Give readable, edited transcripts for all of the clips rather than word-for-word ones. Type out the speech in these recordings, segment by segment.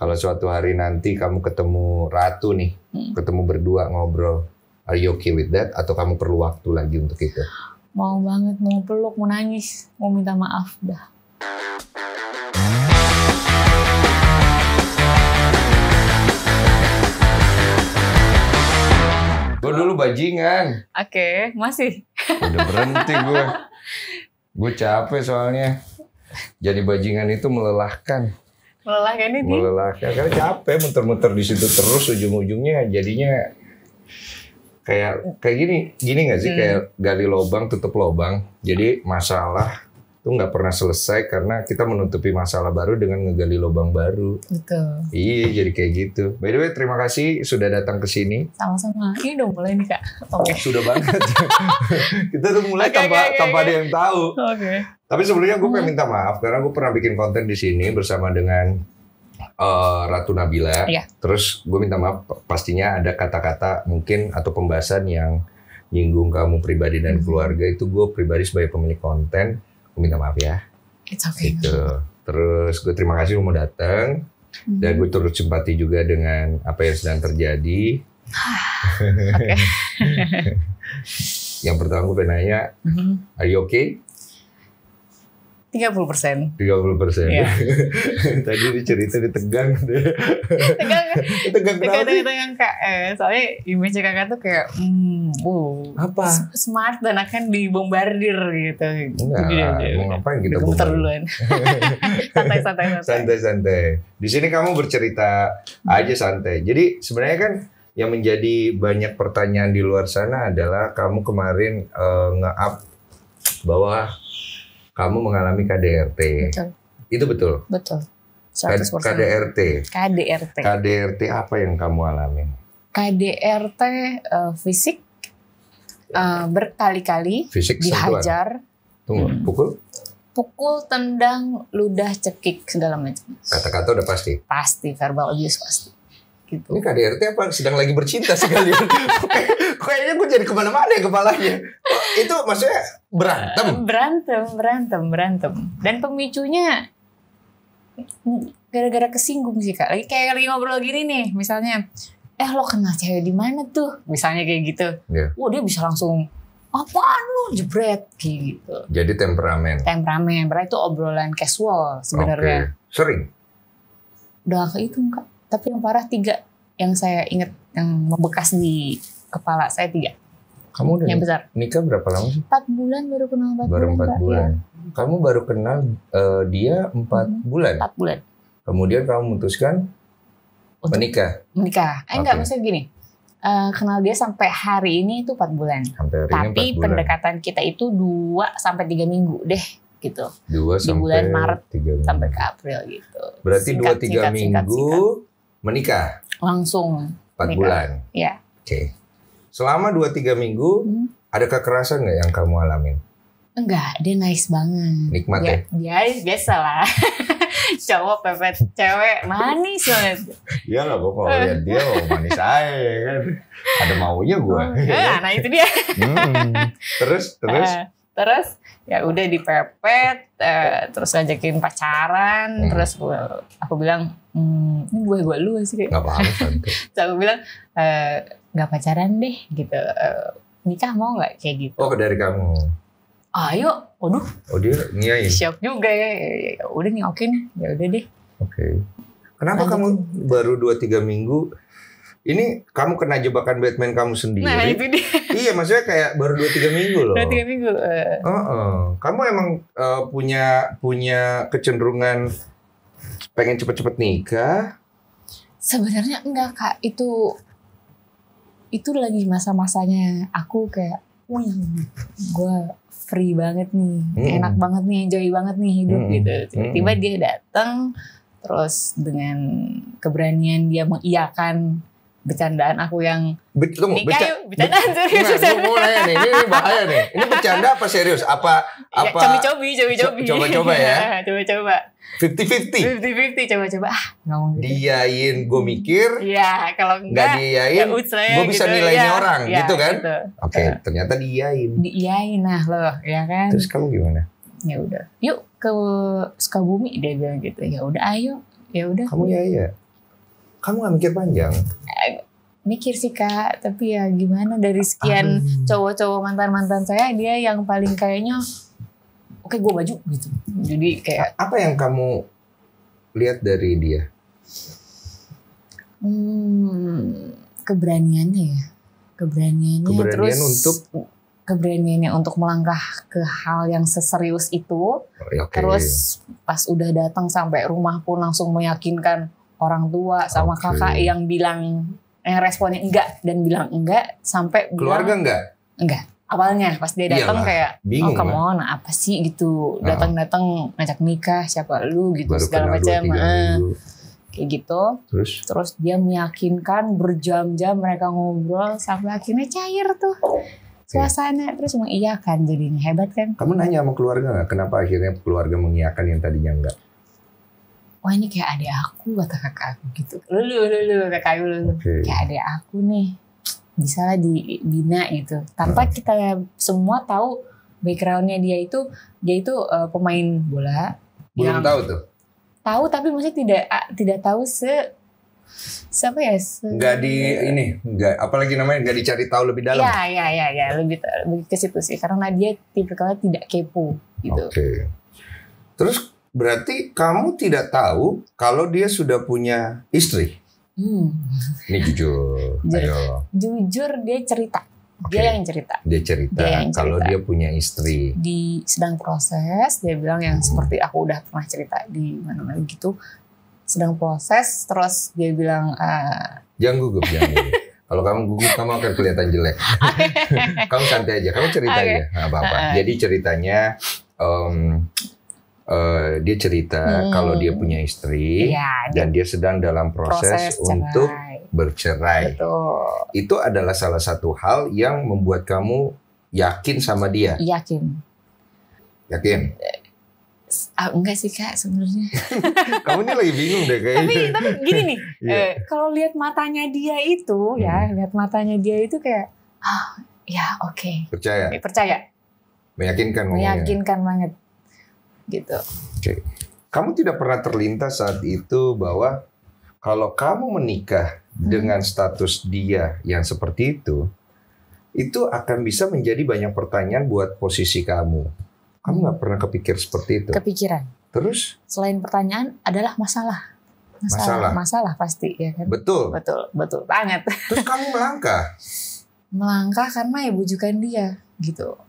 kalau suatu hari nanti kamu ketemu Ratu nih, ketemu berdua ngobrol, are you okay with that? Atau kamu perlu waktu lagi untuk itu? Mau banget, mau peluk, mau nangis, mau minta maaf dah. Gue dulu bajingan. Oke, masih. Udah berhenti gue. Gue capek soalnya. Jadi bajingan itu melelahkan. Melelahkan ini? Melelahkan, karena capek muter-muter di situ terus, ujung-ujungnya jadinya kayak gini nggak sih? Kayak gali lubang tutup lubang. Jadi masalah itu nggak pernah selesai karena kita menutupi masalah baru dengan ngegali lubang baru. Betul. Iya, jadi kayak gitu. By the way, terima kasih sudah datang ke sini. Sama-sama. Ini udah mulai nih, Kak. Oke. Sudah banget. Kita tuh mulai tanpa ada yang tahu. Oke. Tapi sebelumnya gue pengen minta maaf karena gue pernah bikin konten di sini bersama dengan Ratu Nabila. Iya. Terus gue minta maaf, pastinya ada kata-kata mungkin atau pembahasan yang nyinggung kamu pribadi dan keluarga. Itu gue pribadi sebagai pemilik konten. Gue minta maaf ya. It's okay. Gitu. Terus gue terima kasih lu mau datang. Dan gue turut simpati juga dengan apa yang sedang terjadi. Oke. Yang pertama gue pengen nanya, are you okay? 30%. 30%. Iya. Tadi cerita ditegang. Tegang Kak. Soalnya image Kakak tuh kayak apa? Smart dan akan dibombardir gitu. Enggak, mau ngapain kita gemeter duluan. Santai. Di sini kamu bercerita aja santai. Jadi sebenarnya kan yang menjadi banyak pertanyaan di luar sana adalah kamu kemarin nge-up bahwa kamu mengalami KDRT. Betul. Itu betul? Betul. 100%. KDRT. KDRT apa yang kamu alami? KDRT fisik berkali-kali Fisik dihajar. Tunggu, pukul, tendang, ludah, cekik, segala macam. Kata-kata udah pasti? Pasti, verbal abuse pasti. Gitu. Ini KDRT apa? Sedang lagi bercinta sekalian. Kayaknya gue jadi kemana-mana ya kepalanya. Itu maksudnya Berantem. Dan pemicunya gara-gara kesinggung sih Kak. Lagi ngobrol gini nih, misalnya, lo kenal cewek di mana tuh? Misalnya kayak gitu. Yeah. Dia bisa langsung, apaan lu jebret kayak gitu. Jadi temperamen. Berarti itu obrolan casual sebenarnya. Okay. Sering? Udah kehitung Kak. Tapi yang parah 3 yang saya ingat yang membekas di kepala saya 3. Kamu udah yang besar. Nikah berapa lama sih? 4 bulan baru kenal 4 bulan. Baru 4 bulan. Ya. Kamu baru kenal dia 4 bulan. 4 bulan. Kemudian kamu memutuskan menikah. Enggak, maksudnya gini. Kenal dia sampai hari ini itu 4 bulan. Tapi pendekatan kita itu 2 sampai 3 minggu deh gitu. 2 di bulan Maret 3 minggu. sampai ke April gitu. Berarti 2-3 minggu menikah. Langsung 4 bulan. Iya. Oke. Selama 2-3 minggu ada kekerasan nggak yang kamu alamin? Enggak, dia nice banget. Nikmat ya? Dia biasa lah. Cowok pepet cewek manis banget. Iya lah, gue kalau lihat dia manis aja kan. Ada maunya gue. Nah itu dia. Terus ya udah dipepet, terus ngajakin pacaran, terus aku bilang, ini gue lu sih. Nggak apa-apa santai. Terus aku bilang, nggak pacaran deh gitu, nikah mau nggak kayak gitu? Oh, dari kamu. Ayo, waduh. Oh dia ngiyain. Shock juga ya. Udah nih oke nih, ya udah deh. Oke. Kenapa kamu baru 2-3 minggu? Ini kamu kena jebakan Batman kamu sendiri. Nah itu dia. Iya, maksudnya kayak baru 2-3 minggu loh. 2-3 minggu. Kamu emang punya kecenderungan pengen cepet-cepet nikah? Sebenarnya enggak Kak, itu lagi masa-masanya aku kayak, wih, gue free banget nih, enak banget nih, enjoy banget nih hidup gitu. Tiba-tiba dia datang, terus dengan keberanian dia mengiyakan bercandaan aku yang bercandaan serius. Gue mau nanya nih, ini bahaya nih. Ini bercanda apa serius? Apa? Coba-coba ya. Coba-coba. 50-50. 50-50 coba-coba. Ngomong gitu. Diyain gue mikir. Iya, kalau enggak diyain gue bisa gitu, nilainya orang gitu kan. Gitu. Oke, ternyata diyain. Diyain nah loh, ya kan. Terus kamu gimana? Ya udah. Yuk ke Sukabumi dia bilang gitu. Ya udah ayo. Ya udah. Kamu ya. Kamu nggak mikir panjang? Mikir sih Kak, tapi ya gimana dari sekian cowok-cowok mantan-mantan saya, dia yang paling kayaknya oke gue maju gitu. Jadi kayak apa yang kamu lihat dari dia? Keberaniannya ya. Keberanian terus untuk keberaniannya untuk melangkah ke hal yang seserius itu. Terus pas udah datang sampai rumah pun langsung meyakinkan orang tua sama kakak yang bilang, yang responnya enggak dan bilang enggak, sampai keluarga bilang, enggak. Awalnya pas dia datang kayak bingung, come on, apa sih gitu, datang-datang ngajak nikah, siapa lu gitu, baru segala macam, kayak gitu. Terus dia meyakinkan, berjam-jam mereka ngobrol sampai akhirnya cair tuh suasana. Terus mengiyakan, jadinya hebat kan. Kamu nanya sama keluarga nggak kenapa akhirnya keluarga mengiyakan yang tadinya enggak? Wah ini kayak adik aku, kata kakak aku gitu. Lu kakak lu, kayak adik aku nih, bisa lah dibina gitu. Tanpa kita semua tahu backgroundnya dia itu pemain bola. Belum tahu tuh. Tahu tapi maksudnya tidak tahu siapa ya? Nggak apalagi namanya nggak dicari tahu lebih dalam. Ya lebih ke situ sih, karena dia tipikalnya tidak kepo gitu. Terus berarti kamu tidak tahu kalau dia sudah punya istri? Ini jujur. Ayo. Jujur dia cerita. Dia yang cerita. Dia kalau dia punya istri. Sedang proses, dia bilang yang seperti aku udah pernah cerita di mana-mana gitu. Sedang proses, terus dia bilang jangan gugup. Kalau kamu gugup kamu akan kelihatan jelek. Kamu santai aja, kamu cerita aja, nggak apa-apa. Jadi ceritanya dia cerita kalau dia punya istri dan dia sedang dalam proses untuk bercerai. Betul. Itu adalah salah satu hal yang membuat kamu yakin sama dia. Yakin? Enggak sih Kak sebenarnya. Kamu ini lagi bingung deh kayaknya. Tapi gini nih, kalau lihat matanya dia itu lihat matanya dia itu kayak, ya oke. Percaya. Meyakinkan ngomongnya. Meyakinkan banget. Gitu. Kamu tidak pernah terlintas saat itu bahwa kalau kamu menikah dengan status dia yang seperti itu akan bisa menjadi banyak pertanyaan buat posisi kamu. Kamu nggak pernah kepikir seperti itu? Kepikiran. Terus? Selain pertanyaan adalah masalah pasti ya kan. Betul banget. Terus kamu melangkah karena ya bujukan dia gitu.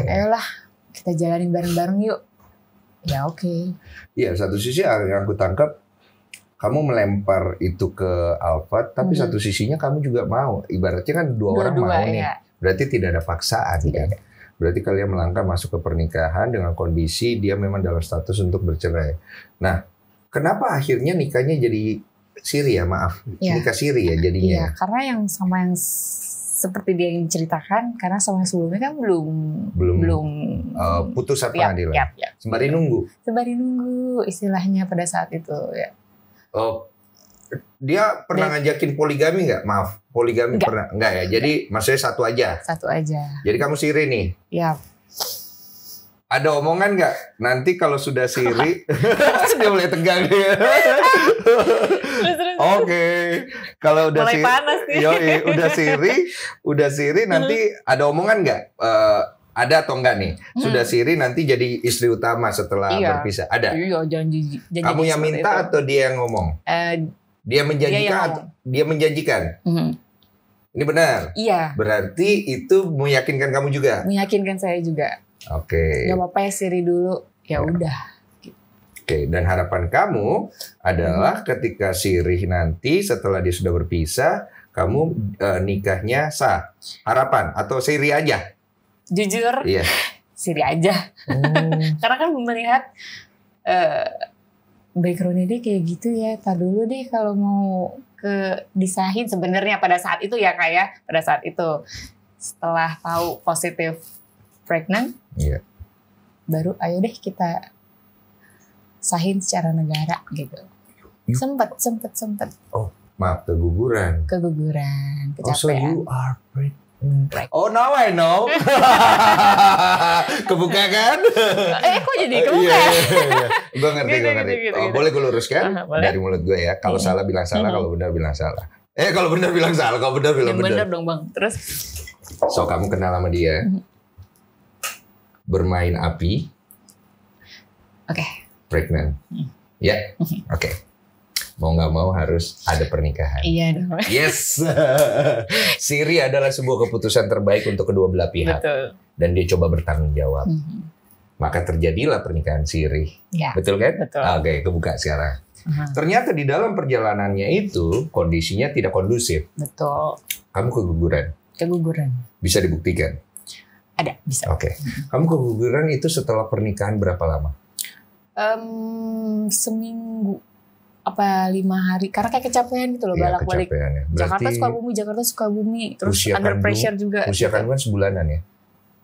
Ayolah kita jalanin bareng-bareng yuk. Ya oke. Iya, satu sisi yang aku tangkap kamu melempar itu ke Alphard, tapi satu sisinya kamu juga mau. Ibaratnya kan dua orang mau nih. Berarti tidak ada paksaan kan. Berarti kalian melangkah masuk ke pernikahan dengan kondisi dia memang dalam status untuk bercerai. Nah, kenapa akhirnya nikahnya jadi siri ya? Maaf, nikah siri ya jadinya. Iya, karena yang seperti dia yang diceritakan, karena sama sebelumnya kan belum putusan pengadilan. Sembari nunggu istilahnya pada saat itu ya. Dia pernah ngajakin poligami nggak? Maaf, poligami enggak. Pernah? Enggak ya. Jadi maksudnya satu aja. Jadi kamu siri nih. Iya. Ada omongan nggak? Nanti kalau sudah siri, dia mulai tegang ya. Oke. Kalau udah mulai panas nih. udah siri nanti ada omongan nggak? Ada atau enggak nih? Sudah siri nanti jadi istri utama setelah berpisah. Ada? Iya, janji kamu yang minta atau dia yang ngomong? Dia menjanjikan atau dia menjanjikan? Ini benar? Iya. Berarti itu meyakinkan kamu juga? Meyakinkan saya juga. Oke. Gak apa-apa ya siri dulu. Ya udah. Oke, dan harapan kamu adalah ketika sirih nanti setelah dia sudah berpisah, kamu nikahnya sah. Harapan atau siri aja? Jujur, siri aja. Karena kan melihat backgroundnya dia kayak gitu ya. Tar dulu deh kalau mau disahin sebenarnya pada saat itu ya Kak ya. Pada saat itu setelah tahu positif pregnant, baru ayo deh kita sahin secara negara gitu. Sempet. Oh maaf, keguguran. Kecapean. So you are pregnant. Oh, now I know. Kebuka kan? Kok jadi kebuka? Iya. Gue ngerti. Gitu. Boleh gue luruskan? Boleh. Dari mulut gue ya. Kalau salah bilang salah, kalau benar bilang salah. Kalau benar bilang salah, kalau benar bilang benar. Benar dong bang. Terus? So kamu kenal sama dia, bermain api, Oke. pregnant, ya, oke. Mau nggak mau harus ada pernikahan. Iya dong. Yes, siri adalah sebuah keputusan terbaik untuk kedua belah pihak. Betul. Dan dia coba bertanggung jawab. Maka terjadilah pernikahan siri. Ya. Betul kan? Betul. Oke, kebuka sekarang. Ternyata di dalam perjalanannya itu kondisinya tidak kondusif. Betul. Kamu keguguran. Keguguran. Bisa dibuktikan? Ada, bisa. Oke. Kamu keguguran itu setelah pernikahan berapa lama? Seminggu. Apa 5 hari? Karena kayak kecapean gitu loh, Iya, balak-balik. kecapean ya. Jakarta Sukabumi. Terus usia under kandung- pressure juga. Usia kandungan sebulanan ya?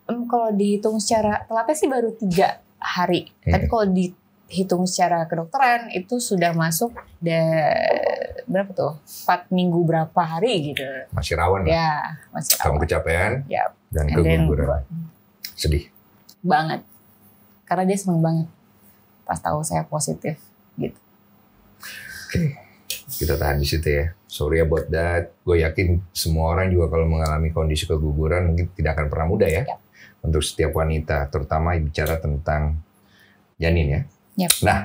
Kalau dihitung secara telatnya sih baru 3 hari. Tapi kalau dihitung secara kedokteran itu sudah masuk berapa tuh? 4 minggu berapa hari gitu. Masih rawan lah. Ya, masih Kamu awal. kecapean Ya, dan and then keguguran. Sedih. banget. Karena dia seneng banget pas tahu saya positif gitu. Oke. Kita tahan di situ ya. Sorry about that. Gue yakin semua orang juga kalau mengalami kondisi keguguran mungkin tidak akan pernah mudah ya. Yap. Untuk setiap wanita, terutama bicara tentang janin ya. Yap. Nah,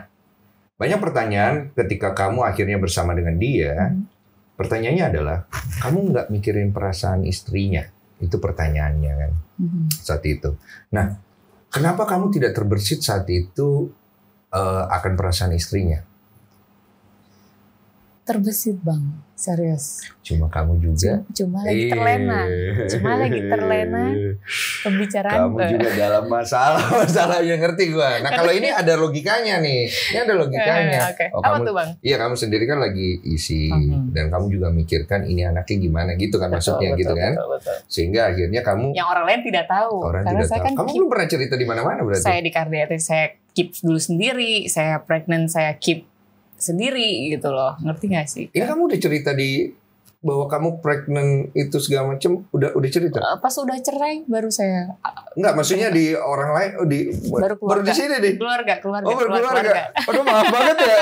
banyak pertanyaan ketika kamu akhirnya bersama dengan dia. Pertanyaannya adalah, kamu nggak mikirin perasaan istrinya? Itu pertanyaannya kan saat itu. Nah, kenapa kamu tidak terbersit saat itu akan perasaan istrinya? Terbesit bang, serius. Cuma kamu juga. Cuma lagi terlena. Cuma lagi terlena pembicaraan. Kamu juga dalam masalah yang ngerti gua. Nah kalau ini ada logikanya nih. Ini ada logikanya. Oke. Oh, Apa kamu, tuh bang? Iya kamu sendiri kan lagi isi dan kamu juga mikirkan ini anaknya gimana gitu kan maksudnya gitu kan. Betul. Sehingga akhirnya kamu Yang orang lain tidak tahu. orang Karena tidak saya tahu. kan Kamu belum pernah cerita di mana-mana berarti. saya di kardiatis, saya keep dulu sendiri. Saya pregnant, saya keep sendiri gitu loh. Ngerti gak sih? Ini kamu udah cerita di bahwa kamu pregnant itu segala macam udah cerita. Pas udah cerai baru saya Enggak, maksudnya di orang lain baru di sini nih. keluarga. Oh berkeluarga. Aduh maaf banget ya.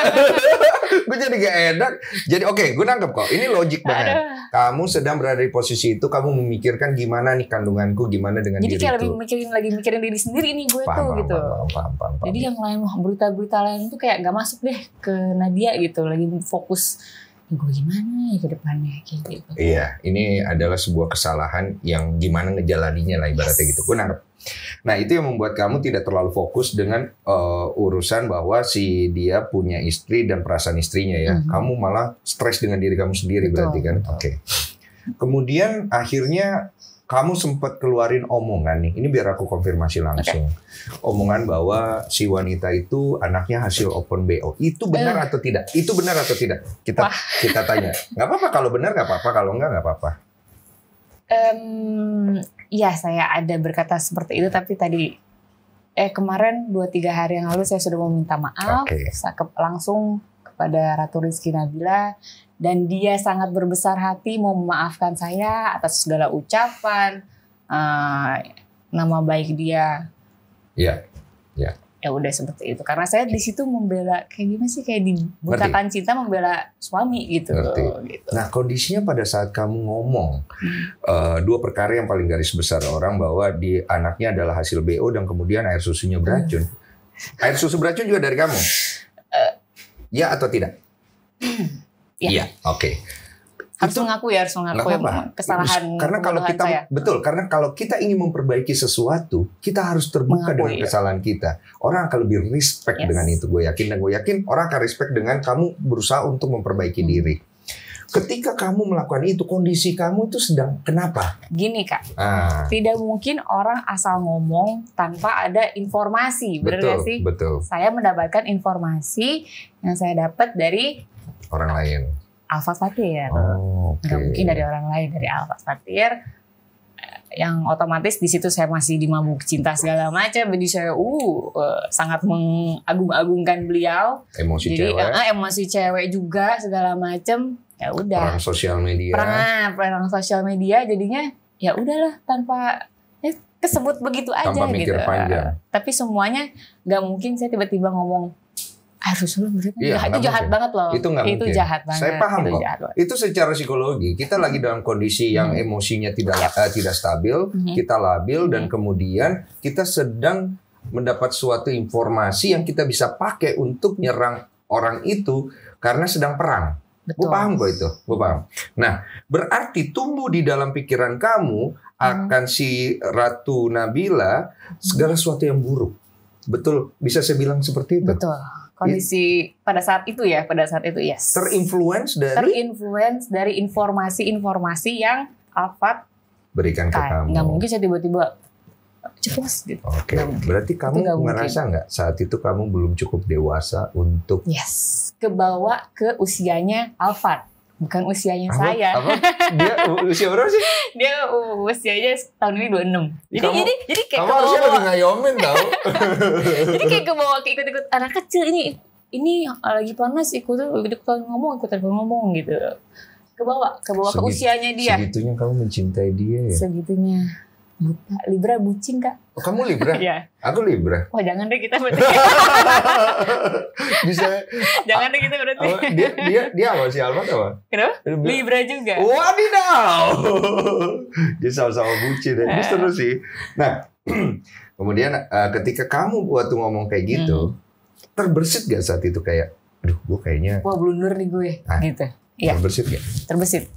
Gue jadi gak enak. Jadi oke, gue nangkep kok. Ini logik banget. Kamu sedang berada di posisi itu, kamu memikirkan gimana nih kandunganku, gimana dengan Jadi diriku. kayak lagi mikirin diri sendiri nih gue Paham. Jadi yang lain berita-berita lain tuh kayak gak masuk deh ke Nadia gitu. Lagi fokus gue gimana ya ke depannya kayak gitu. Iya, ini adalah sebuah kesalahan yang gimana ngejalaninya lah ibaratnya gitu. Gue nangkep. Nah itu yang membuat kamu tidak terlalu fokus dengan urusan bahwa si dia punya istri dan perasaan istrinya ya. Kamu malah stres dengan diri kamu sendiri. Betul, berarti kan. Oke. Kemudian akhirnya kamu sempat keluarin omongan nih. Ini biar aku konfirmasi langsung. Omongan bahwa si wanita itu anaknya hasil open BO. Itu benar atau tidak? Itu benar atau tidak? Kita tanya. Nggak apa-apa kalau benar nggak apa-apa. Kalau nggak apa-apa. Ya saya ada berkata seperti itu, tapi tadi kemarin 2-3 hari yang lalu saya sudah meminta maaf. Saya langsung kepada Ratu Rizky Nabila. Dan dia sangat berbesar hati mau memaafkan saya atas segala ucapan, nama baik dia. Iya. Ya udah seperti itu. Karena saya di situ membela kayak gimana sih, kayak dibutakan cinta membela suami gitu. Gitu. Nah kondisinya pada saat kamu ngomong 2 perkara yang paling garis besar orang bahwa di anaknya adalah hasil BO dan kemudian air susunya beracun. Air susu beracun juga dari kamu? Ya atau tidak? Iya, oke. Harus mengakui kesalahan. Karena kalau kita karena kalau kita ingin memperbaiki sesuatu, kita harus terbuka dengan kesalahan kita. Orang akan lebih respect dengan itu, gue yakin, dan gue yakin orang akan respect dengan kamu berusaha untuk memperbaiki diri. Ketika kamu melakukan itu, kondisi kamu itu sedang kenapa? Gini Kak, tidak mungkin orang asal ngomong tanpa ada informasi, benar gak sih? Betul. Saya mendapatkan informasi yang saya dapat dari orang lain. Alfa Fatir. Nggak mungkin dari orang lain, dari Alfa Fatir. Yang otomatis di situ saya masih dimabuk cinta segala macam. Jadi saya sangat mengagung-agungkan beliau. Emosi jadi, cewek. Emosi cewek juga segala macam. Ya udah. Perang sosial media. Perang sosial media jadinya ya udahlah tanpa kesebut begitu aja Tanpa mikir gitu. panjang. Tapi semuanya nggak mungkin saya tiba-tiba ngomong harus lu berarti Iya, itu jahat mungkin. banget loh. Itu nggak mungkin. jahat banget. Saya paham itu kok. jahat banget. Itu secara psikologi kita lagi dalam kondisi yang emosinya tidak stabil, kita labil dan kemudian kita sedang mendapat suatu informasi yang kita bisa pakai untuk nyerang orang itu karena sedang perang. Gue paham kok itu, gue paham. Nah, berarti tumbuh di dalam pikiran kamu akan si Ratu Nabila segala sesuatu yang buruk. Betul, bisa saya bilang seperti itu. Betul. Kondisi pada saat itu yes. Terinfluence dari informasi-informasi yang Alphard berikan ke kamu. Nggak mungkin saya tiba-tiba ceplos gitu. Oke, berarti kamu ngerasa nggak saat itu kamu belum cukup dewasa untuk kebawa ke usianya Alphard, bukan usianya saya. Dia usia berapa sih? Dia usianya tahun ini 26. Jadi kayak kamu harusnya lebih ngayomin tau. Jadi kayak kebawa ikut-ikut anak kecil ini lagi panas ikutan ngomong gitu. Kebawa ke usianya dia. Segitunya kamu mencintai dia ya? Segitunya. Buta, Libra bucin kak. Oh, kamu Libra? Iya. Aku Libra. Wah jangan deh kita berarti. Jangan deh kita berarti. Dia apa sih Alphard apa? Kenapa? Libra juga. Wadidaw. Dia sama-sama bucin ya. Terus sih. Nah, kemudian ketika kamu waktu ngomong kayak gitu, terbersit gak saat itu kayak, aduh gue kayaknya. Wah blunder nih gue, gitu. Iya. Terbersit gak? Terbersit.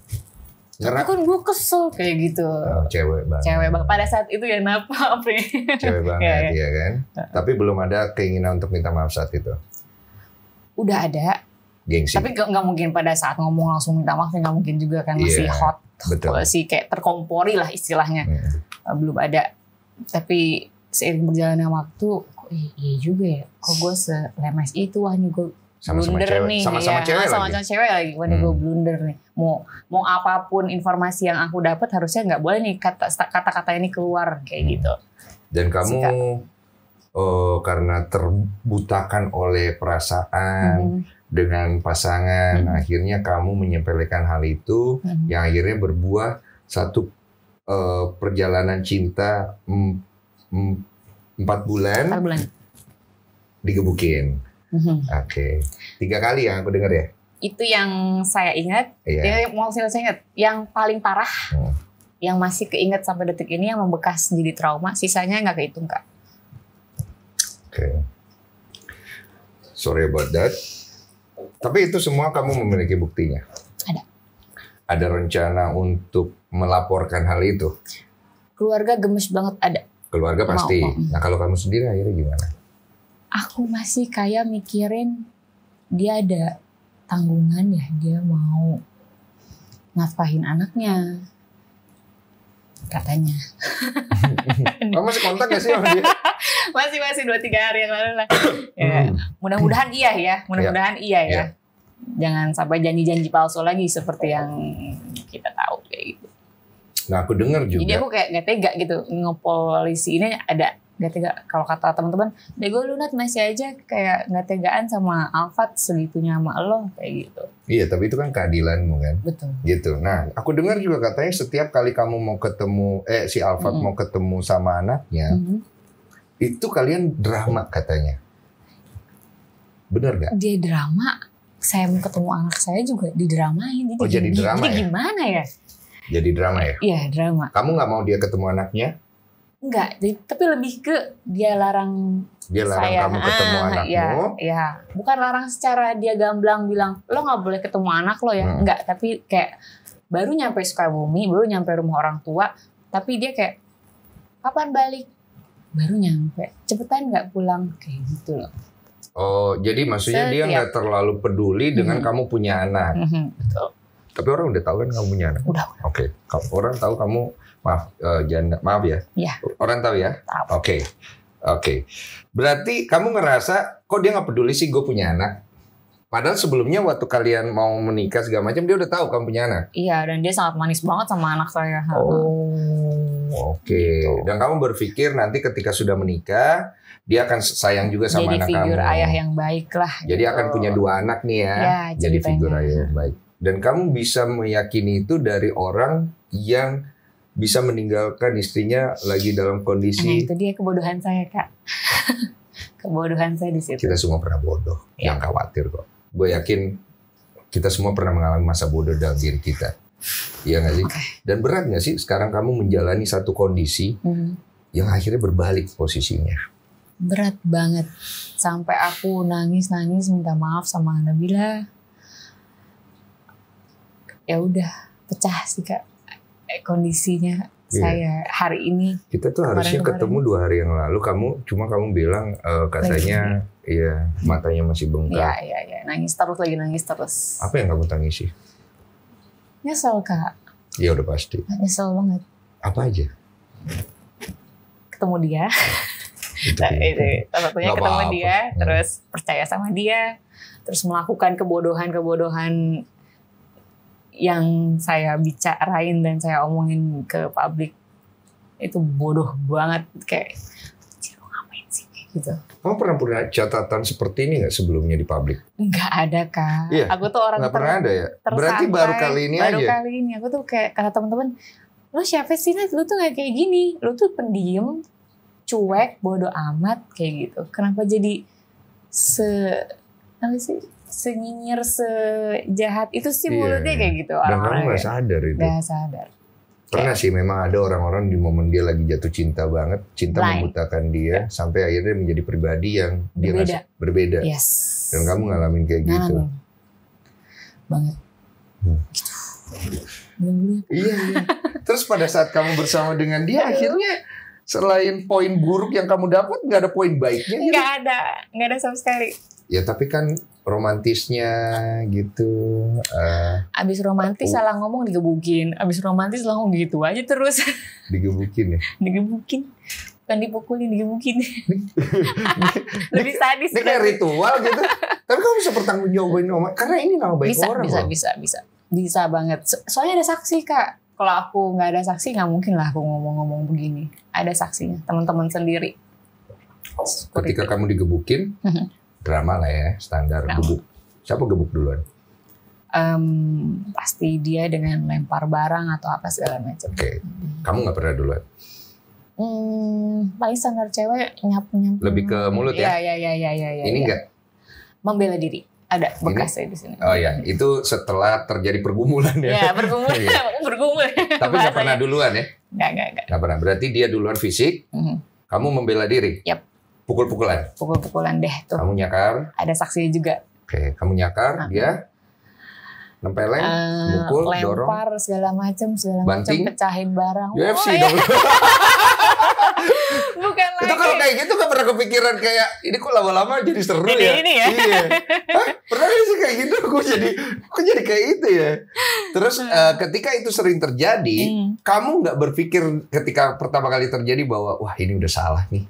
Tapi kan gue kesel kayak gitu. Oh, cewek banget. Pada saat itu ya apa Cewek banget ya kan. Tapi belum ada keinginan untuk minta maaf saat itu. Udah ada. Gengsi. Tapi nggak mungkin pada saat ngomong langsung minta maaf, nggak mungkin juga kan masih hot. Betul. Masih kayak terkompori lah istilahnya. Belum ada. Tapi seiring berjalannya waktu, kok iya juga ya. Kok gue selemes itu wah nih gue. Sama-sama blunder cewek, nih, sama-sama cewek lagi. Sama-sama cewek lagi. Waduh gue blunder nih. Mau apapun informasi yang aku dapat harusnya nggak boleh nih kata-kata ini keluar kayak gitu. Dan kamu karena terbutakan oleh perasaan dengan pasangan, akhirnya kamu menyepelekan hal itu yang akhirnya berbuah satu perjalanan cinta 4 bulan. 4 bulan. Digebukin. Oke. 3 kali yang aku dengar ya? Itu yang saya ingat. Iya. Saya ingat. Yang paling parah, yang masih keinget sampai detik ini, yang membekas jadi trauma, sisanya nggak kehitung kak. Oke. Sorry about that. Tapi itu semua kamu memiliki buktinya? Ada. Ada rencana untuk melaporkan hal itu? Keluarga gemes banget ada. Keluarga pasti. Nah kalau kamu sendiri akhirnya gimana? Aku masih kayak mikirin dia ada tanggungan ya, dia mau nafkahin anaknya katanya. Kamu masih kontak gak sih sama dia? masih 2-3 hari yang lalu lah. Ya, mudah-mudahan iya ya, iya ya. Jangan sampai janji-janji palsu lagi seperti yang kita tahu kayak gitu. Nah aku dengar juga. Jadi aku kayak gak tega gitu, ngepolisi ini ada gak tega. Kalau kata teman-teman, bego lu Nat masih aja kayak gak tegaan sama Alphard segitunya sama lo kayak gitu. Iya, tapi itu kan keadilanmu kan. Betul. Gitu. Nah, aku dengar juga katanya setiap kali kamu mau ketemu, si Alphard mau ketemu sama anaknya, itu kalian drama katanya. Bener gak? Dia drama. Saya mau ketemu anak saya juga didramain. Jadi drama ya? Gimana ya? Jadi drama ya? Iya, drama. Kamu gak mau dia ketemu anaknya? Enggak, tapi lebih ke dia larang saya. Kamu ketemu anakmu? Iya. Bukan larang secara dia gamblang bilang, lo gak boleh ketemu anak lo ya. Enggak, tapi kayak baru nyampe Sukabumi, baru nyampe rumah orang tua, tapi dia kayak, kapan balik? Baru nyampe, cepetan gak pulang? Kayak gitu loh. Oh, jadi maksudnya dia gak terlalu peduli dengan kamu punya anak. Betul. Tapi orang udah tahu kan kamu punya anak? Udah. Oke. Orang tahu kamu, maaf ya? Iya. Orang tahu ya? Tahu. Oke. Berarti kamu ngerasa, kok dia gak peduli sih gue punya anak? Padahal sebelumnya waktu kalian mau menikah segala macam, dia udah tahu kamu punya anak? Iya, dan dia sangat manis banget sama anak saya. Oke. Gitu. Dan kamu berpikir nanti ketika sudah menikah, dia akan sayang juga sama anak kamu. Jadi figur ayah yang baik lah. Jadi akan punya 2 anak nih ya. Jadi figur ayah yang baik. Dan kamu bisa meyakini itu dari orang yang bisa meninggalkan istrinya lagi dalam Nah kondisi. itu dia kebodohan saya Kak. Kebodohan saya di situ. Kita semua pernah bodoh, Ya. jangan khawatir kok. Gue yakin kita semua pernah mengalami masa bodoh dalam diri kita. Iya nggak sih? Oke. Dan berat nggak sih sekarang kamu menjalani satu kondisi yang akhirnya berbalik posisinya? Berat banget. Sampai aku nangis minta maaf sama Nabila. Ya udah pecah sih Kak kondisinya. Saya hari ini. Kita tuh harusnya ketemu 2 hari yang lalu. Kamu bilang katanya ya matanya masih bengkak. Iya. Nangis terus. Apa yang kamu tangisi? Nyesel Kak. Ya udah pasti. Nyesel banget. Apa aja? Ketemu dia. Itu Nah, itu salah satunya Nggak ketemu apa-apa. dia, terus percaya sama dia, terus melakukan kebodohan yang saya bicarain dan saya omongin ke publik itu bodoh banget kayak lu ngapain sih kayak gitu. Kamu pernah punya catatan seperti ini nggak sebelumnya di publik? Nggak ada Kak. Iya, Aku tuh orang nggak pernah ada ya? Berarti tersantai. baru kali ini Baru aja? kali ini aku tuh kayak kata teman-teman, lo siapa sih Nat? Lu tuh nggak kayak gini, lu tuh pendiam, cuek, bodoh amat kayak gitu. Kenapa jadi senyinyir, sejahat itu sih mulutnya kayak gitu. Dan kamu orang-orang nggak ya. sadar itu? Nggak sadar. Pernah sih memang ada orang-orang di momen dia lagi jatuh cinta banget, cinta Blind. membutakan dia sampai akhirnya menjadi pribadi yang dia Berbeda. berbeda. Yes. Dan kamu ngalamin kayak gitu. Ngalamin. Banget. Gitu. Belum. Iya. Terus pada saat kamu bersama dengan dia akhirnya selain poin buruk yang kamu dapat nggak ada poin baiknya gitu? Nggak ada sama sekali. Ya tapi kan romantisnya gitu. Abis romantis salah ngomong digebukin. Abis romantis salah ngomong gitu aja terus. Digebukin ya. Digebukin. Bukan dipukulin, digebukin. Lebih sadis. Ini kayak ritual gitu. Tapi kamu bisa bertanggung jawabin karena ini nama baik orang loh. Bisa banget. Soalnya ada saksi Kak. Kalau aku nggak ada saksi nggak mungkin lah aku ngomong-ngomong begini. Ada saksinya, teman-teman sendiri. Ketika kamu digebukin, drama lah ya, standar gebuk. Siapa gebuk duluan? Pasti dia dengan lempar barang atau apa segala macam. Oke. Kamu nggak pernah duluan? Paling standar cewek nyap-nyap. Lebih ke mulut ya? Iya. Ini enggak? Membela diri. Ada bekasnya di sini. Oh ya, itu setelah terjadi pergumulan ya? Ya, bergumul. Bergumul. Tapi nggak pernah duluan ya? Nggak. Nggak pernah. Berarti dia duluan fisik, kamu membela diri? Yap. Pukul-pukulan? Pukul-pukulan deh tuh. Kamu nyakar? Ada saksinya juga. Oke, kamu nyakar, dia nempeleng, mukul, dorong? Lempar segala macam, Banting? pecahin barang. UFC ya. dong. Bukan lagi. Itu kalau kayak gitu gak pernah kepikiran kayak, ini kok lama-lama jadi seru Ini ya? ya? Iya. Hah? Pernah gak sih kayak gitu? Kok jadi kayak itu ya? Terus ketika itu sering terjadi, kamu gak berpikir ketika pertama kali terjadi bahwa, wah ini udah salah nih?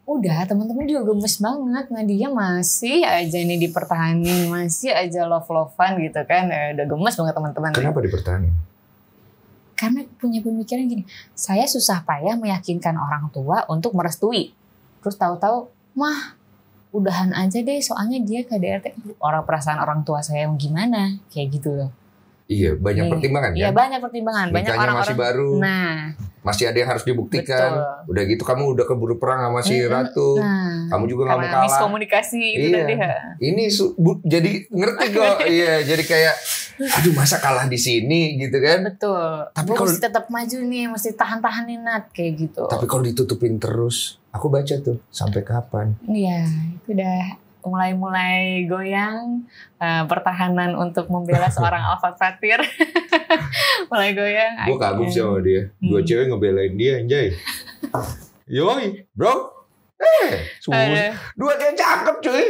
Udah, teman-teman juga gemes banget. Nah dia masih aja ini dipertahanin, masih aja love-lovean gitu kan. Udah gemes banget teman-teman. Kenapa dipertahankan? Karena punya pemikiran gini, saya susah payah meyakinkan orang tua untuk merestui. Terus tahu-tahu, mah udahan aja deh, soalnya dia KDRT. Orang perasaan orang tua saya yang gimana, kayak gitu loh. Iya, banyak pertimbangan Iya, kan? banyak pertimbangan. Banyak Nikahnya orang-orang. masih baru. Nah, masih ada yang harus dibuktikan. Betul. Udah gitu kamu udah keburu perang sama si Ratu. nah, Kamu juga nggak mau karena kalah. miskomunikasi itu Iya. tadi. Ini jadi ngerti kok. Iya, jadi kayak aduh masa kalah di sini gitu kan. Betul. Tapi Gue kalau- mesti tetap maju nih, mesti tahan-tahanin Nat kayak gitu. Tapi kalau ditutupin terus, aku baca tuh sampai kapan? Iya, itu udah mulai goyang pertahanan untuk membela seorang Alfat Fatir. Mulai goyang. Gue kagum sih sama dia. Dua cewek ngebelain dia, anjay. Yoi, bro. Aduh. Dua cewek cakep cuy.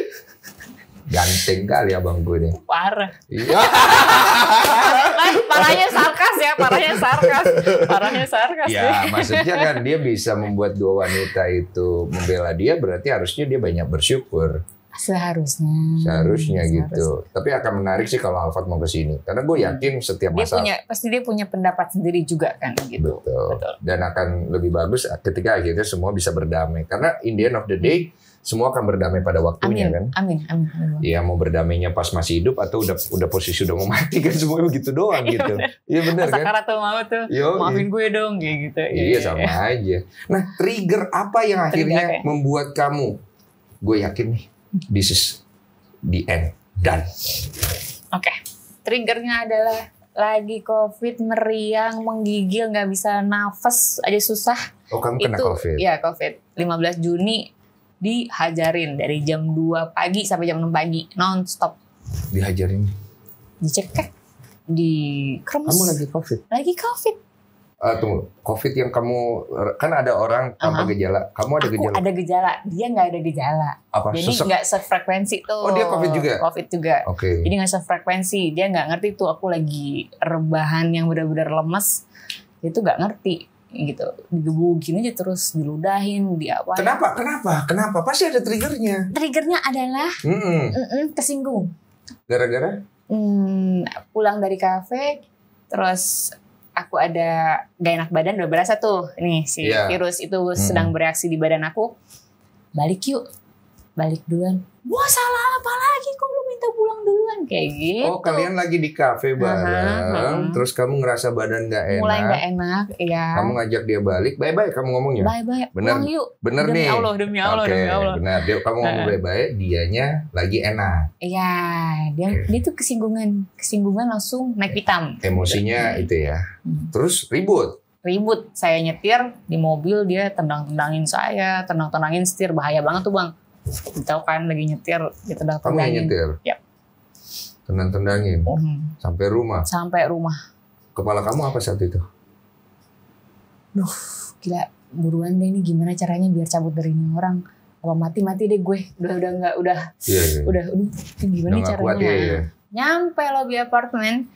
Ganteng kali abang gue nih. Parah. Iya. Parahnya sarkas. Ya, maksudnya kan dia bisa membuat dua wanita itu membela dia, berarti harusnya dia banyak bersyukur. Seharusnya gitu. Tapi akan menarik sih kalau Alfat mau ke sini. Karena gue yakin setiap masalah. Pasti dia punya pendapat sendiri juga kan gitu. Betul. Dan akan lebih bagus ketika akhirnya semua bisa berdamai. Karena in the end of the day, semua akan berdamai pada waktunya kan. Amin. Iya, mau berdamainya pas masih hidup atau udah posisi udah mau mati kan, semuanya begitu doang gitu. Iya benar kan. Sakaratul maut tuh. Maafin gue dong kayak gitu. Iya sama aja. Nah, trigger apa yang akhirnya membuat kamu, gue yakin nih, this is the end, done. Oke. Triggernya adalah lagi COVID, meriang, menggigil, nggak bisa nafas aja susah. Oh, kamu kena COVID? Iya, COVID. 15 Juni dihajarin dari jam 2 pagi sampai jam 6 pagi, non-stop. Dihajarin? Dicekek, di kremes. Kamu lagi COVID? Lagi COVID. Tunggu, COVID yang kamu, kan ada orang tanpa gejala. Kamu ada gejala? Aku ada gejala, dia nggak ada gejala. Apa? Jadi nggak sefrekuensi tuh. Oh, dia COVID juga? COVID juga. Oke. Jadi nggak sefrekuensi. Dia nggak ngerti tuh aku lagi rebahan yang benar-benar lemes. Dia tuh nggak ngerti gitu. Digebukin aja terus, diludahin, diapain. Kenapa? Pasti ada triggernya. Triggernya adalah kesinggung. Gara-gara? Pulang dari kafe, terus aku ada gak enak badan, udah berasa tuh nih si virus itu sedang bereaksi di badan aku. Balik yuk, balik duluan. Wah, salah apa lagi, kok lu minta pulang duluan kayak gitu. Oh, kalian lagi di kafe bareng, terus kamu ngerasa badan gak enak. Mulai gak enak, iya. Kamu ngajak dia balik, bye-bye kamu ngomongnya. Bye-bye, bener, pulang yuk. Bener demi nih. Demi Allah. Benar, kamu ngomong bye-bye, dianya lagi enak. Iya, dia tuh kesinggungan langsung naik hitam. Emosinya itu ya. Terus ribut, saya nyetir di mobil, dia tendang-tendangin saya, tendang-tendangin setir, bahaya banget tuh bang. Tahu kan lagi nyetir, dia tendang-tendangin. Kamu yang nyetir? Yap. Tendang-tendangin? Sampai rumah? Kepala kamu apa saat itu? Duh, gila, buruan deh ini gimana caranya biar cabut dari ini orang. Apa mati deh gue. Udah gimana udah caranya? Kuat ya. Nyampe lobi apartemen,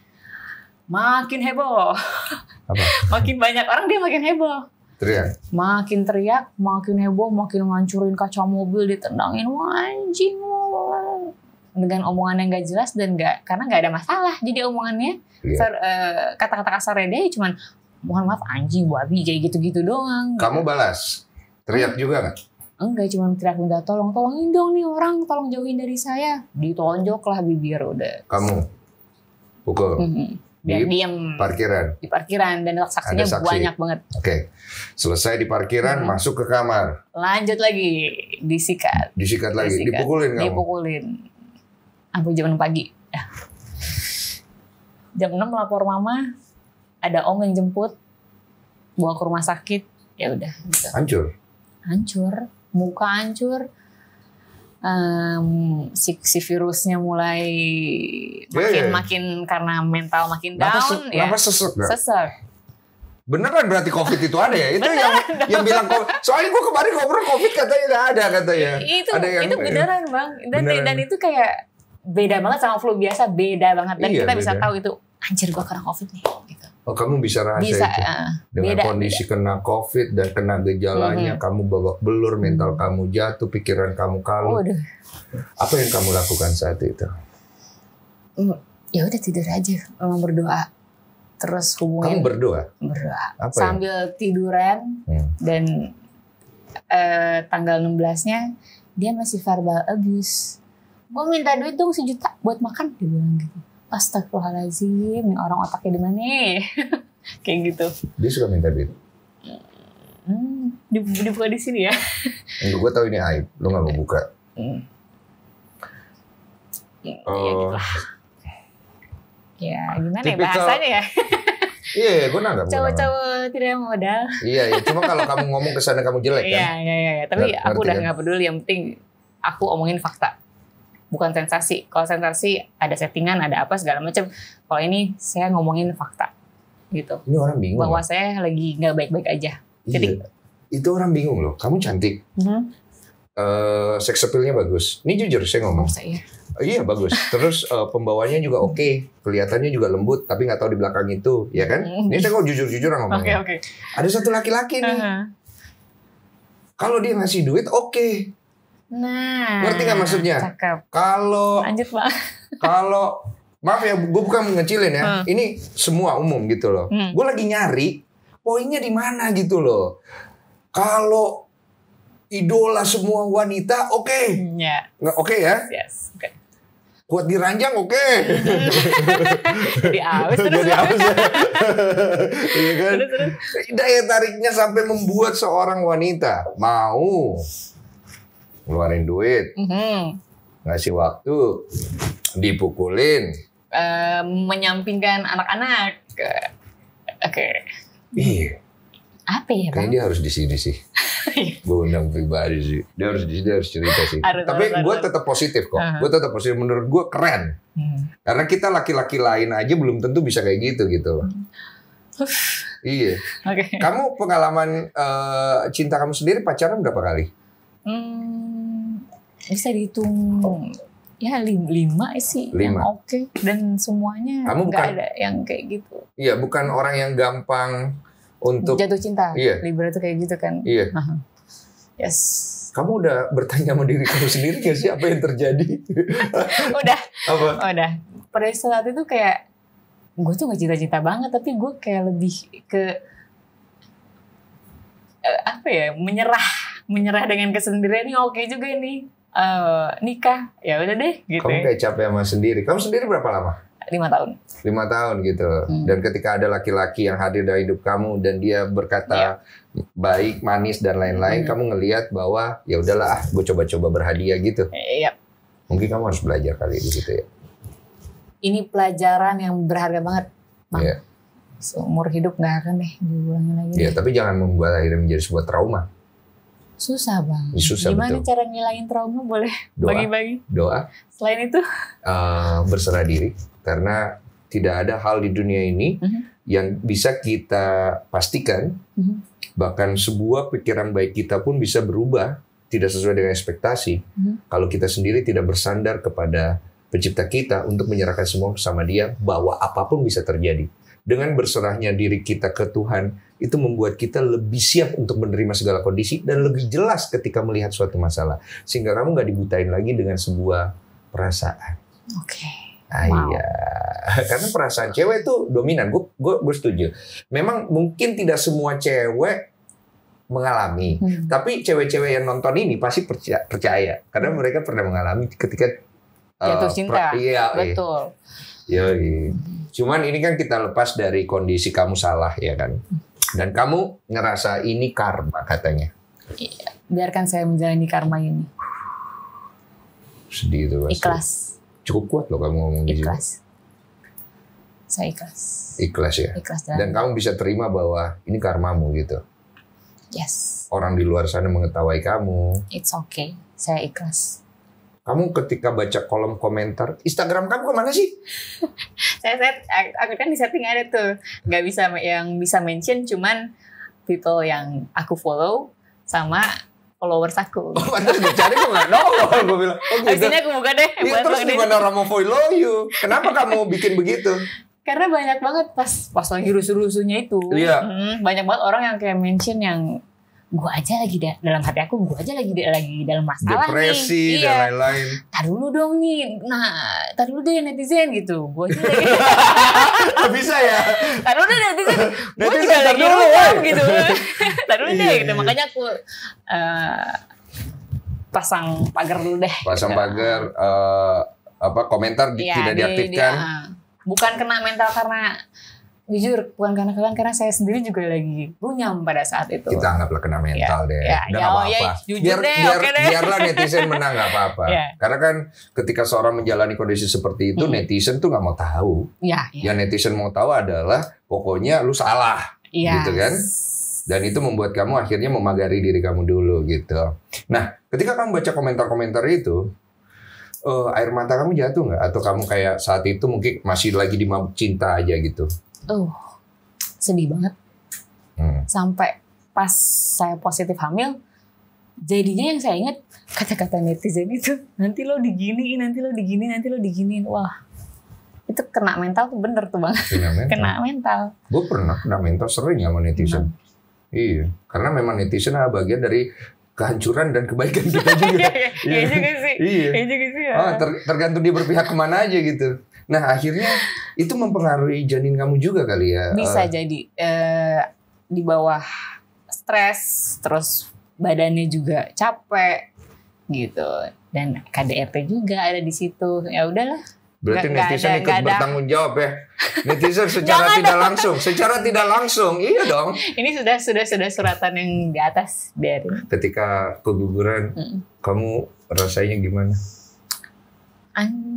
makin heboh. Apa? Makin banyak orang, dia makin heboh. Makin teriak, makin heboh, makin ngancurin kaca mobil, ditendangin, anjing. Dengan omongan yang gak jelas dan karena gak ada masalah. Jadi omongannya, kata-kata kasarnya dia cuman, mohon maaf anjing, babi, kayak gitu-gitu doang. Kamu balas? Teriak juga gak? Enggak, cuma teriak minta tolongin dong nih orang, tolong jauhin dari saya. Ditonjok lah bibir udah. Kamu pukul? Biar diem. Di parkiran dan saksinya banyak banget. Oke. Selesai di parkiran, masuk ke kamar. Lanjut lagi, disikat lagi. Dipukulin kamu? Dipukulin. Sampai jam 6 pagi. Jam 6 lapor mama, ada om yang jemput, bawa ke rumah sakit. Ya udah gitu. Hancur, muka hancur. Si virusnya mulai makin karena mental makin down. Kenapa sesek? Beneran berarti COVID itu ada ya? Itu yang bilang COVID. Soalnya gue kemarin ngobrol COVID katanya nggak ada katanya. Itu beneran bang. Dan itu kayak beda banget sama flu biasa, beda banget. Dan kita bisa tahu itu, anjir gue kena COVID nih. Gitu. Oh, kamu bisa rasa itu dengan kondisi kena COVID dan kena gejalanya, kamu babak belur, mental kamu jatuh, pikiran kamu kalut. Apa yang kamu lakukan saat itu? Ya udah tidur aja, berdoa. Terus hubungin. Kamu berdoa? Berdoa. Sambil tiduran dan tanggal 16-nya dia masih verbal abuse. Gue minta duit dong 1 juta buat makan, dia bilang gitu. Astagfirullahaladzim, nih orang otaknya di mana nih? Kayak gitu. Dia suka minta duit? Dibuka di sini ya? Gue tahu ini aib, lo gak mau buka. Ya gitu lah. Ya gimana ya bahasanya ya? Iya, gue nanggap. Cowok-cowok tidak modal. Iya, cuma kalau kamu ngomong kesana kamu jelek kan? Iya. Tapi aku udah gak peduli, yang penting aku omongin fakta. Bukan sensasi. Kalau sensasi ada settingan, ada apa segala macam. Kalau ini saya ngomongin fakta, gitu. Ini orang bingung. Bahwa saya lagi nggak baik-baik aja. Iya. Itu orang bingung loh. Kamu cantik. Sex appeal-nya bagus. Ini jujur saya ngomong. Iya bagus. Terus pembawanya juga oke. Kelihatannya juga lembut. Tapi nggak tahu di belakang itu, ya kan? Ini saya kok jujur-jujur ngomongnya. Oke. Ada satu laki-laki nih. Kalau dia ngasih duit, oke. Nah, ngerti gak maksudnya? Cakep. Lanjut bang. Kalau maaf ya, gue bukan mengecilin ya. Ini semua umum gitu loh. Gue lagi nyari poinnya di mana gitu loh. Kalau idola semua wanita, oke. Ya. Oke ya? Yes. Oke. Kuat diranjang, oke. Jadi aus terus. Jadi aus ya. Iya kan? Terus. Daya tariknya sampai membuat seorang wanita mau ngeluarin duit, ngasih waktu, dipukulin, menyampingkan anak-anak. Oke. Iya. Apa ya, Bang? Kayaknya dia harus di sini sih. Gue undang pribadi sih. Dia harus cerita sih. Tapi gue tetap positif kok. Gue tetap positif. Menurut gue keren. Karena kita laki-laki lain aja belum tentu bisa kayak gitu loh. Iya. Oke. Kamu pengalaman cinta kamu sendiri pacaran berapa kali? Bisa dihitung. Ya 5 sih. 5. Yang oke. Dan semuanya nggak ada yang kayak gitu. Iya, bukan orang yang gampang untuk jatuh cinta. Iya. Libra tuh kayak gitu kan. Iya. Yes. Kamu udah bertanya sama diri kamu sendiri gak sih apa yang terjadi? Udah. Apa? Udah. Pada saat itu kayak gue tuh gak cinta-cinta banget, tapi gue kayak lebih ke apa ya, menyerah dengan kesendirian. Ini oke juga nih. Nikah. Ya udah deh gitu. Kamu kayak capek sama sendiri. Kamu sendiri berapa lama? 5 tahun. 5 tahun gitu. Dan ketika ada laki-laki yang hadir dalam hidup kamu dan dia berkata baik, manis dan lain-lain, kamu ngelihat bahwa ya udahlah, gue coba-coba berhadiah gitu. Iya. Mungkin kamu harus belajar kali di situ ya. Ini pelajaran yang berharga banget, Bang. Iya. Seumur hidup nggak akan deh diulangi lagi. Iya, tapi jangan membuat akhirnya menjadi sebuah trauma. Susah, Bang. Susah, gimana betul. cara ngilangin trauma? Boleh bagi-bagi. Doa. Selain itu? Berserah diri. Karena tidak ada hal di dunia ini yang bisa kita pastikan. Bahkan sebuah pikiran baik kita pun bisa berubah. Tidak sesuai dengan ekspektasi. Kalau kita sendiri tidak bersandar kepada pencipta kita untuk menyerahkan semua sama dia, bahwa apapun bisa terjadi. Dengan berserahnya diri kita ke Tuhan, itu membuat kita lebih siap untuk menerima segala kondisi dan lebih jelas ketika melihat suatu masalah. Sehingga kamu nggak dibutain lagi dengan sebuah perasaan. Oke. Iya, karena perasaan cewek itu dominan. Gue setuju. Memang mungkin tidak semua cewek mengalami, tapi cewek-cewek yang nonton ini pasti percaya, karena mereka pernah mengalami ketika jatuh cinta. Iya, betul. Iya. Cuman ini kan kita lepas dari kondisi kamu salah ya kan, dan kamu ngerasa ini karma katanya. Iya. Biarkan saya menjalani karma ini. Sedih itu pasti. Ikhlas. Cukup kuat loh kamu ngomong gitu. Ikhlas. Saya ikhlas. Ikhlas ya. Ikhlas dan kamu bisa terima bahwa ini karmamu gitu. Yes. Orang di luar sana mengetahui kamu. It's okay. Saya ikhlas. Kamu ketika baca kolom komentar, Instagram kamu kemana sih? Aku kan di setting ada tuh. Nggak bisa yang bisa mention, cuman people yang aku follow sama followers aku. Oh, pantas gue cari gue nggak nongol. Gue bilang, oh gitu. Abis ini aku buka deh. Ya, terus gimana orang mau follow you? Kenapa kamu bikin begitu? Karena banyak banget pas lagi rusuh-rusuhnya itu. Iya. Banyak banget orang yang kayak mention yang gue aja lagi dalam hati aku, gue aja lagi dalam masalah depresi nih. dan lain-lain. Tar dulu dong nih. Nah, tar dulu deh netizen gitu. Gue aja lagi. Gak bisa ya. Tar dulu deh netizen. Gue Netizen, juga tar lagi dulu, rusuh woy. gitu. Tar dulu deh Iya, gitu. iya. Makanya aku pasang pagar dulu deh. Pasang gitu. pagar komentar Ya, tidak diaktifkan. Bukan kena mental karena jujur bukan karena saya sendiri juga lagi runyam pada saat itu. Kita anggaplah kena mental deh. Ya, Udah ya, nggak apa-apa. ya, jujur deh, oke deh. Biarlah netizen menang nggak apa-apa. Ya. Karena kan ketika seorang menjalani kondisi seperti itu, netizen tuh nggak mau tahu. Ya, Yang netizen mau tahu adalah pokoknya lu salah, Yes. gitu kan? Dan itu membuat kamu akhirnya memagari diri kamu dulu gitu. Nah, ketika kamu baca komentar-komentar itu, air mata kamu jatuh nggak? Atau kamu kayak saat itu mungkin masih lagi di mabuk cinta aja gitu? Sedih banget. Sampai pas saya positif hamil, jadinya yang saya ingat kata-kata netizen itu, nanti lo diginiin, nanti lo diginiin. Wah, itu kena mental tuh bener tuh Bang. Kena mental. Gue pernah kena mental sering sama netizen. Iya, karena memang netizen adalah bagian dari kehancuran dan kebaikan kita juga. Iya juga sih. Iya. Iya juga sih ya. Tergantung dia berpihak kemana aja gitu. Nah akhirnya itu mempengaruhi janin kamu juga kali ya? Bisa jadi di bawah stres, terus badannya juga capek gitu. Dan KDRT juga ada di situ. Ya udahlah. Berarti Nggak netizen ada- ikut nggak ada. bertanggung jawab ya. Netizen secara Jangan tidak langsung, secara tidak langsung, iya dong. Ini sudah suratan yang di atas, biarin. Ketika keguguran, kamu rasanya gimana?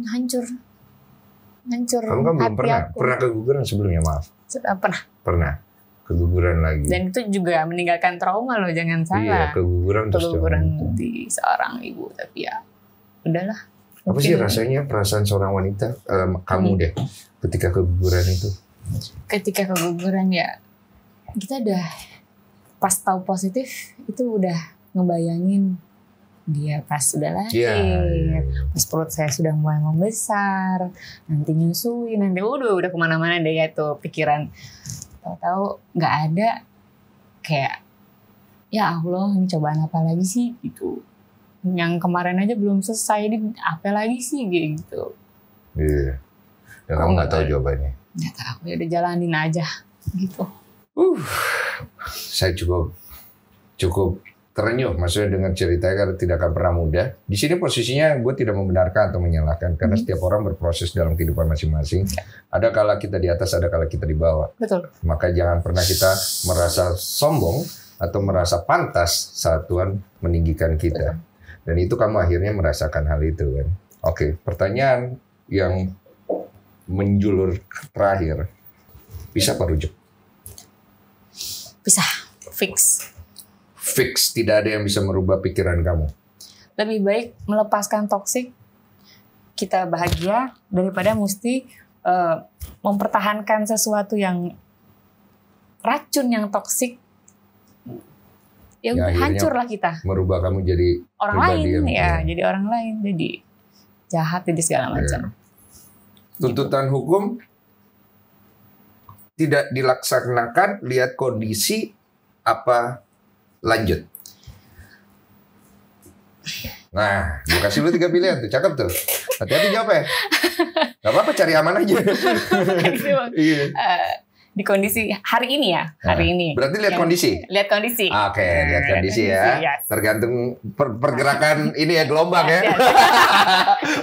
Hancur. Kamu kan belum hati pernah, aku. pernah keguguran sebelumnya, maaf. Sudah pernah. Pernah keguguran lagi. Dan itu juga meninggalkan trauma loh, jangan Iya, salah. keguguran terus Keguguran jangan. di seorang ibu, tapi ya udahlah. Apa sih Mungkin rasanya perasaan seorang wanita, kamu deh, ketika keguguran itu? ketika keguguran ya, kita udah pas tahu positif itu udah ngebayangin dia pas sudah lahir, Iya. pas perut saya sudah mulai membesar, nanti nyusuin, nanti udah kemana-mana deh ya tuh pikiran. Tahu-tahu nggak ada, kayak ya Allah ini cobaan apa lagi sih gitu. Yang kemarin aja belum selesai, ini apa lagi sih gitu. Iya. Dan kamu nggak tahu jawabannya. Nggak tahu, ya udah jalanin aja gitu. Saya cukup terenyuh, maksudnya dengan ceritanya karena tidak akan pernah mudah. Di sini posisinya gue tidak membenarkan atau menyalahkan karena setiap orang berproses dalam kehidupan masing-masing. Ada kala kita di atas, ada kala kita di bawah. Betul. Maka jangan pernah kita merasa sombong atau merasa pantas saat Tuhan meninggikan kita. Dan itu kamu akhirnya merasakan hal itu kan. Oke, pertanyaan yang menjulur terakhir. Bisa apa rujuk? Bisa, fix. Fix, tidak ada yang bisa merubah pikiran kamu. Lebih baik melepaskan toksik, kita bahagia daripada mesti mempertahankan sesuatu yang racun, yang toksik. Ya Ya, udah akhirnya hancurlah kita. Merubah kamu jadi Orang pribadi lain yang ya, jadi orang lain, jadi jahat, jadi segala macam. tuntutan hukum tidak dilaksanakan, lihat kondisi apa lanjut. Nah, gue kasih lu 3 pilihan tuh, cakep tuh. Hati-hati jawab ya. Gak apa-apa, cari aman aja. Iya. Di kondisi hari ini ya, hari ini. Berarti lihat Yang- kondisi. Lihat kondisi. Oke, lihat kondisi ya. yes. Tergantung pergerakan ini ya, gelombang ya. Yes.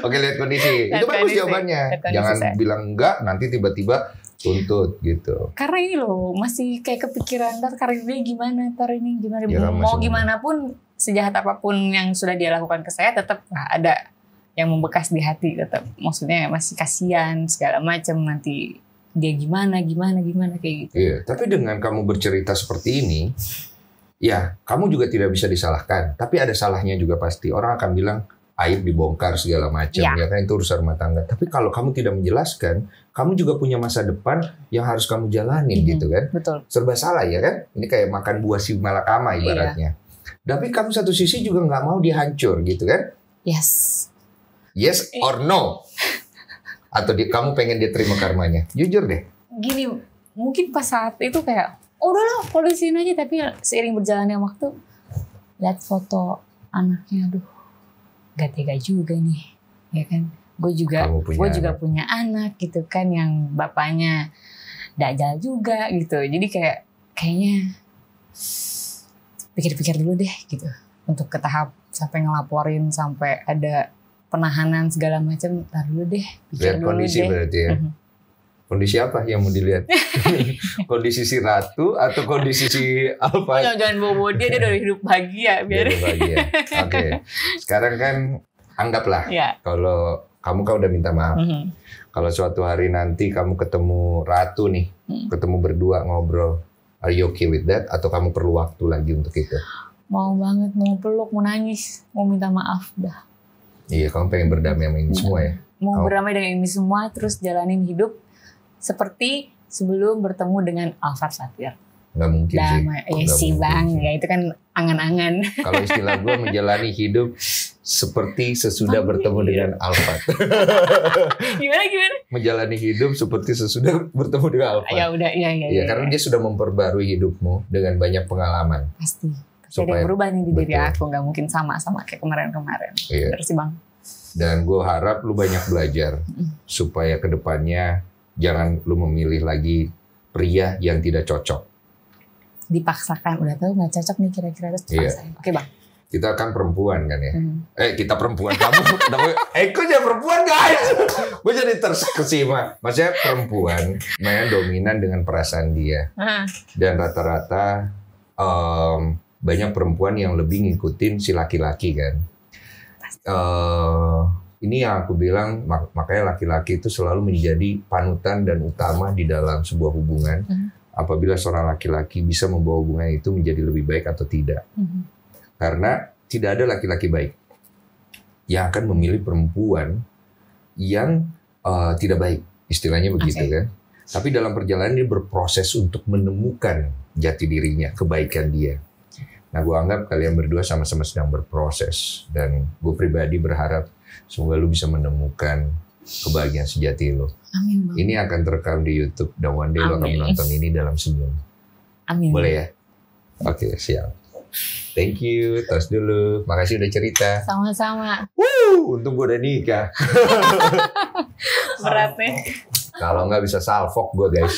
Oke, lihat kondisi. Lihat Itu bagus kondisi. jawabannya. Lihat kondisi, Jangan saya. bilang enggak, nanti tiba-tiba tuntut gitu. Karena ini loh masih kayak kepikiran ntar karir dia gimana, ntar ini gimana, Ya, mau masih- gimana pun, sejahat apapun yang sudah dia lakukan ke saya, tetap ada yang membekas di hati, tetap maksudnya masih kasihan segala macam, nanti dia gimana kayak gitu. Iya, tapi dengan kamu bercerita seperti ini, ya kamu juga tidak bisa disalahkan. Tapi ada salahnya juga pasti. Orang akan bilang aib dibongkar segala macam, Ya. ya kan itu urusan rumah tangga. Tapi kalau kamu tidak menjelaskan, kamu juga punya masa depan yang harus kamu jalanin gitu kan. Betul. Serba salah ya kan. Ini kayak makan buah si malakama ibaratnya. Tapi kamu satu sisi juga nggak mau dia hancur gitu kan. Yes. Yes or no? Atau kamu pengen dia terima karmanya? Jujur deh. Gini, mungkin pas saat itu kayak udah lah polisiin aja, tapi seiring berjalannya waktu lihat foto anaknya, aduh gak tega juga nih, ya kan. Gue juga punya anak gitu kan, yang bapaknya dajal juga gitu. Jadi kayaknya pikir-pikir dulu deh gitu, untuk ke tahap sampai ngelaporin, sampai ada penahanan segala macam. Ntar dulu deh, pikir Lihat dulu kondisi deh. berarti ya. Kondisi apa yang mau dilihat? Kondisi si Ratu atau kondisi si Alfa? Jangan bawa dia udah hidup bahagia, biar Biar bahagia. Oke. Sekarang kan anggaplah ya. kalau kamu kan udah minta maaf. Mhm. Kalau suatu hari nanti kamu ketemu Ratu nih, ketemu berdua ngobrol, are you okay with that? Atau kamu perlu waktu lagi untuk itu? Mau banget, mau peluk, mau nangis, mau minta maaf dah. Iya, kamu pengen berdamai sama ini semua ya? Mau Oh. berdamai dengan ini semua, terus jalanin hidup seperti sebelum bertemu dengan Alphard Saphir. Nggak mungkin sih. Damai, ya Nggak sih mungkin bang, sih. ya itu kan angan-angan. Kalau istilah gue menjalani hidup seperti sesudah bertemu dengan Alphard. Gimana? Menjalani hidup seperti sesudah bertemu dengan Alphard. Ya udah, iya. Iya, karena dia sudah memperbarui hidupmu dengan banyak pengalaman. Pasti ada Supaya- yang berubah nih di diri betul. aku, nggak mungkin sama kayak kemarin-kemarin. Iya. Bener sih bang. Dan gue harap lu banyak belajar supaya kedepannya jangan lu memilih lagi pria yang tidak cocok. dipaksakan, udah tahu nggak cocok nih kira-kira terus dipaksain. Oke bang. Kita kan perempuan kan ya. Kita perempuan, kamu kok jadi perempuan guys. Gue jadi terkesima. Maksudnya perempuan dominan dengan perasaan dia. Dan rata-rata banyak perempuan yang lebih ngikutin si laki-laki kan. Ini yang aku bilang, makanya laki-laki itu selalu menjadi panutan dan utama di dalam sebuah hubungan. Apabila seorang laki-laki bisa membawa hubungan itu menjadi lebih baik atau tidak. Karena tidak ada laki-laki baik yang akan memilih perempuan yang tidak baik, istilahnya begitu kan. Tapi dalam perjalanan dia berproses untuk menemukan jati dirinya, kebaikan dia. Nah, gue anggap kalian berdua sama-sama sedang berproses, dan gue pribadi berharap semoga lu bisa menemukan kebahagiaan sejati lu. Amin bang. Ini akan terekam di YouTube dan one day lu akan menonton ini dalam senyum. Amin. Boleh ya? Oke, siap. Thank you, tos dulu. Makasih udah cerita. Sama-sama. Untung gue udah nikah. Berat nih. Kalau nggak bisa salfok gue guys.